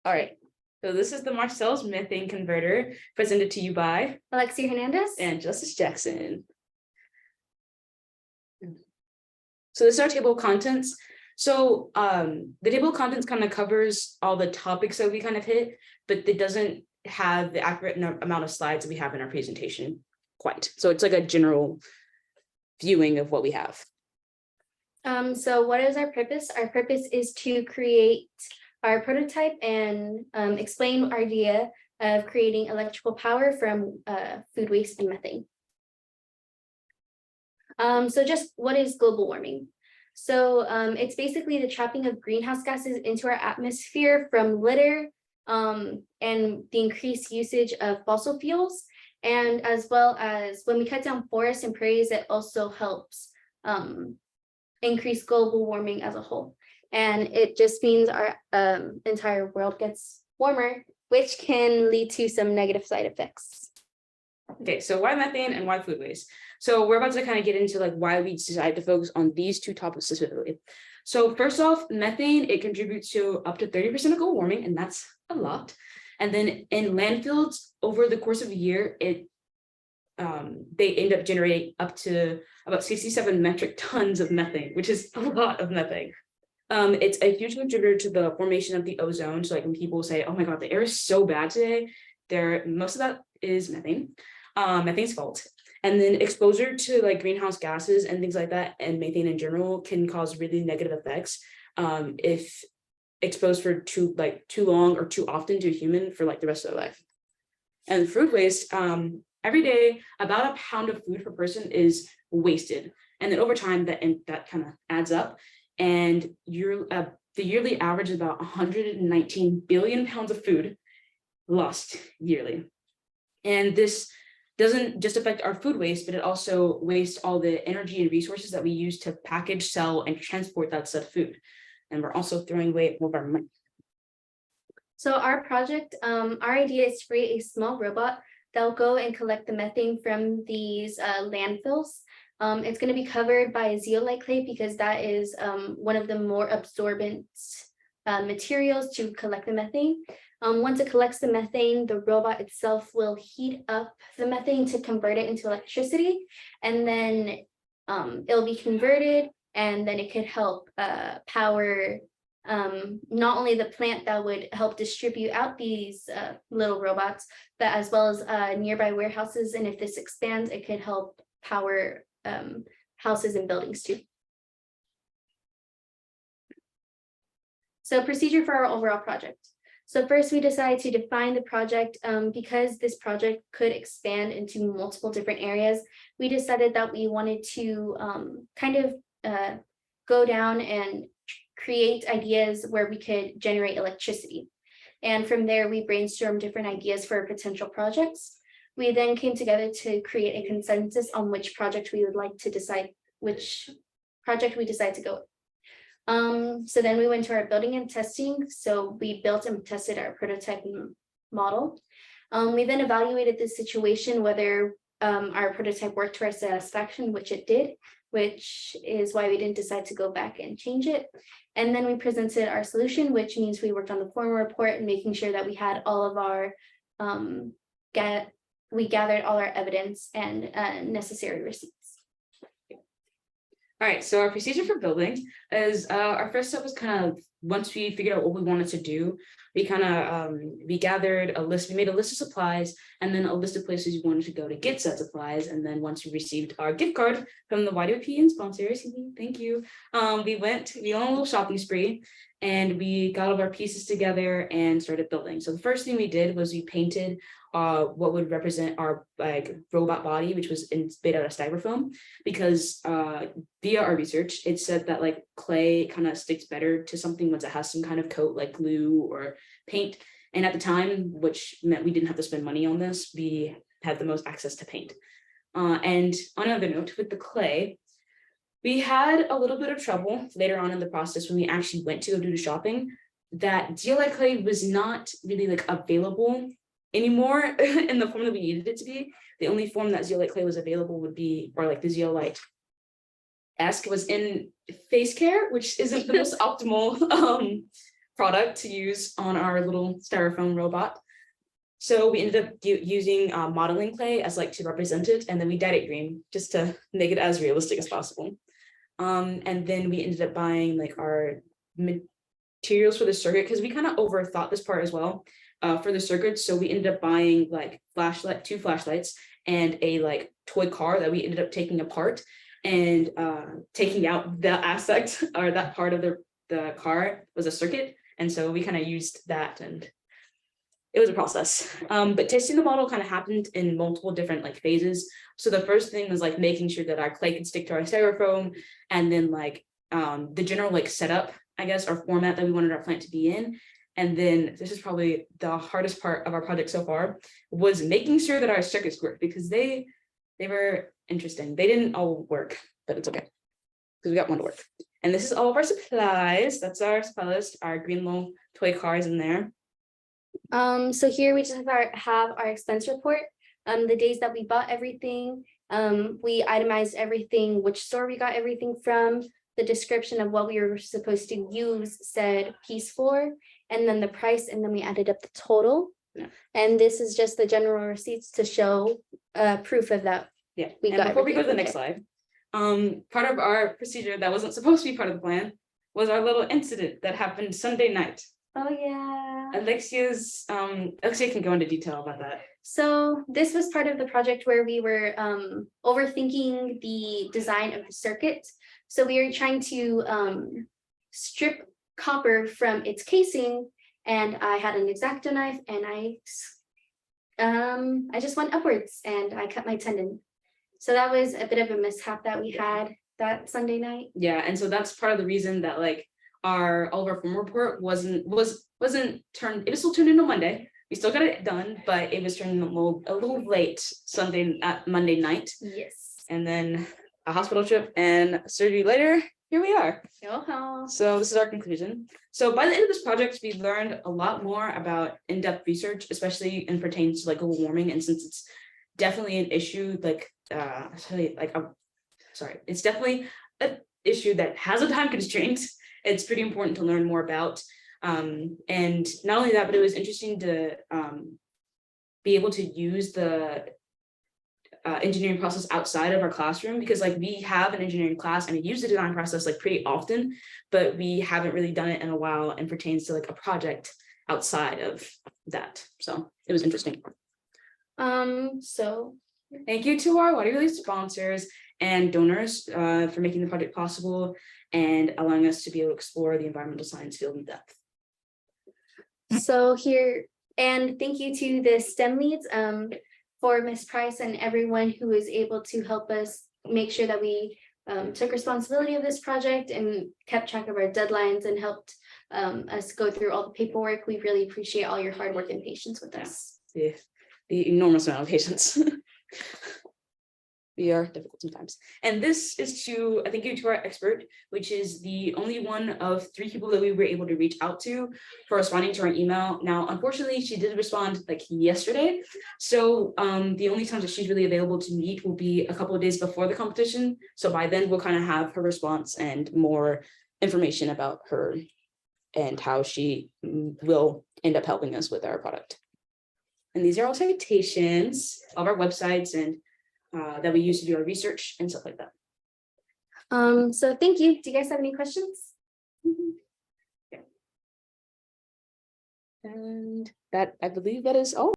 All right. So this is the Marcells methane converter presented to you by Alexia Hernandez and Justice Jackson. So this is our table of contents. So the table of contents kind of covers all the topics that we kind of hit, but it doesn't have the accurate amount of slides that we have in our presentation quite. So it's like a general viewing of what we have. So what is our purpose? Our purpose is to create our prototype and explain our idea of creating electrical power from food waste and methane. So just what is global warming? So it's basically the trapping of greenhouse gases into our atmosphere from litter and the increased usage of fossil fuels. And as well as when we cut down forests and prairies, it also helps increase global warming as a whole. And it just means our entire world gets warmer, which can lead to some negative side effects. Okay, so why methane and why food waste? So we're about to kind of get into like why we decided to focus on these two topics specifically. So first off, methane, it contributes to up to 30% of global warming, and that's a lot. And then in landfills, over the course of a year, they end up generating up to about 67 metric tons of methane, which is a lot of methane. It's a huge contributor to the formation of the ozone. So like when people say, oh my God, the air is so bad today, most of that is methane, methane's fault. And then exposure to like greenhouse gases and things like that, and methane in general, can cause really negative effects if exposed for too long or too often to a human for like the rest of their life. And food waste, every day, about a pound of food per person is wasted. And then over time, that kind of adds up. And the yearly average is about 119 billion pounds of food lost yearly. And this doesn't just affect our food waste, but it also wastes all the energy and resources that we use to package, sell, and transport that said food. And we're also throwing away more of our money. So our project, our idea is to create a small robot that'll go and collect the methane from these landfills. It's going to be covered by a zeolite clay because that is one of the more absorbent materials to collect the methane. Once it collects the methane, the robot itself will heat up the methane to convert it into electricity, and then it'll be converted, and then it could help power not only the plant that would help distribute out these little robots, but as well as nearby warehouses. And if this expands, it could help power houses and buildings too. So procedure for our overall project. So first we decided to define the project because this project could expand into multiple different areas. We decided that we wanted to go down and create ideas where we could generate electricity. And from there, we brainstormed different ideas for potential projects. We then came together to create a consensus on which project we would like to decide which project we decide to go with. So then we went to our building and testing. So we built and tested our prototype model. We then evaluated the situation, whether our prototype worked to our satisfaction, which it did, which is why we didn't decide to go back and change it. And then we presented our solution, which means we worked on the formal report and making sure that we had all of our, we gathered all our evidence and necessary receipts. All right, so our procedure for building is our first step was kind of, once we figured out what we wanted to do, we kind of we gathered a list, we made a list of supplies, and then a list of places we wanted to go to get said supplies. And then once we received our gift card from the YWLA and sponsors, thank you, we went on a little shopping spree, and we got all of our pieces together and started building. So the first thing we did was we painted what would represent our robot body, which was made out of styrofoam, because via our research, it said that like clay kind of sticks better to something once it has some kind of coat like glue or paint. And at the time, which meant we didn't have to spend money on this, we had the most access to paint. And on another note, with the clay, we had a little bit of trouble later on in the process when we actually went to go do the shopping, that zeolite clay was not really like available anymore in the form that we needed it to be. The only form that zeolite clay was available would be, or like the zeolite-esque, was in face care, which isn't the most optimal product to use on our little styrofoam robot. So we ended up using modeling clay as like to represent it, and then we dyed it green just to make it as realistic as possible. And then we ended up buying like our materials for the circuit because we kind of overthought this part as well for the circuit. So we ended up buying like two flashlights and a like toy car that we ended up taking apart and taking out the aspect or that part of the car was a circuit. And so we kind of used that, and it was a process. But testing the model kind of happened in multiple different like phases. So the first thing was like making sure that our clay could stick to our styrofoam, and then like the general like setup, I guess, or format that we wanted our plant to be in. And then this is probably the hardest part of our project so far, was making sure that our circuits worked, because they were interesting. They didn't all work, but it's okay because we got one to work. And this is all of our supplies. That's our supply list. Our green little toy cars in there. So here we just have our expense report. The days that we bought everything. We itemized everything, which store we got everything from, the description of what we were supposed to use said piece for, and then the price, and then we added up the total. Yeah. And this is just the general receipts to show proof of that. Yeah. We and got before we go to the everything next slide, part of our procedure that wasn't supposed to be part of the plan was our little incident that happened Sunday night. Oh yeah. Alexia can go into detail about that. So this was part of the project where we were overthinking the design of the circuit. So we were trying to strip copper from its casing, and I had an X-Acto knife, and I just went upwards and I cut my tendon. So that was a bit of a mishap that we had that Sunday night. Yeah, and so that's part of the reason that like all of our form report wasn't turned. It was still turned in on Monday. We still got it done, but it was turned in a little late Monday night. Yes. And then a hospital trip and surgery later. Here we are. Uh-huh. So this is our conclusion. So by the end of this project, we learned a lot more about in-depth research, especially in pertains to like global warming. And since it's definitely an issue, it's definitely an issue that has a time constraint. It's pretty important to learn more about. And not only that, but it was interesting to be able to use the engineering process outside of our classroom, because like we have an engineering class and we use the design process like pretty often, but we haven't really done it in a while and pertains to like a project outside of that. So it was interesting. So thank you to our YWLA sponsors and donors for making the project possible and allowing us to be able to explore the environmental science field in depth. So here, and thank you to the STEM leads for Ms. Price and everyone who was able to help us make sure that we took responsibility of this project and kept track of our deadlines and helped us go through all the paperwork. We really appreciate all your hard work and patience with us. The enormous amount of patience. We are difficult sometimes. And this is to, I thank you to our expert, which is the only one of 3 people that we were able to reach out to for responding to our email. Now, unfortunately, she did respond like yesterday. So the only times that she's really available to meet will be a couple of days before the competition. So by then we'll kind of have her response and more information about her and how she will end up helping us with our product. And these are all citations of our websites and that we use to do our research and stuff like that. So thank you. Do you guys have any questions? Yeah. And that, I believe that is all.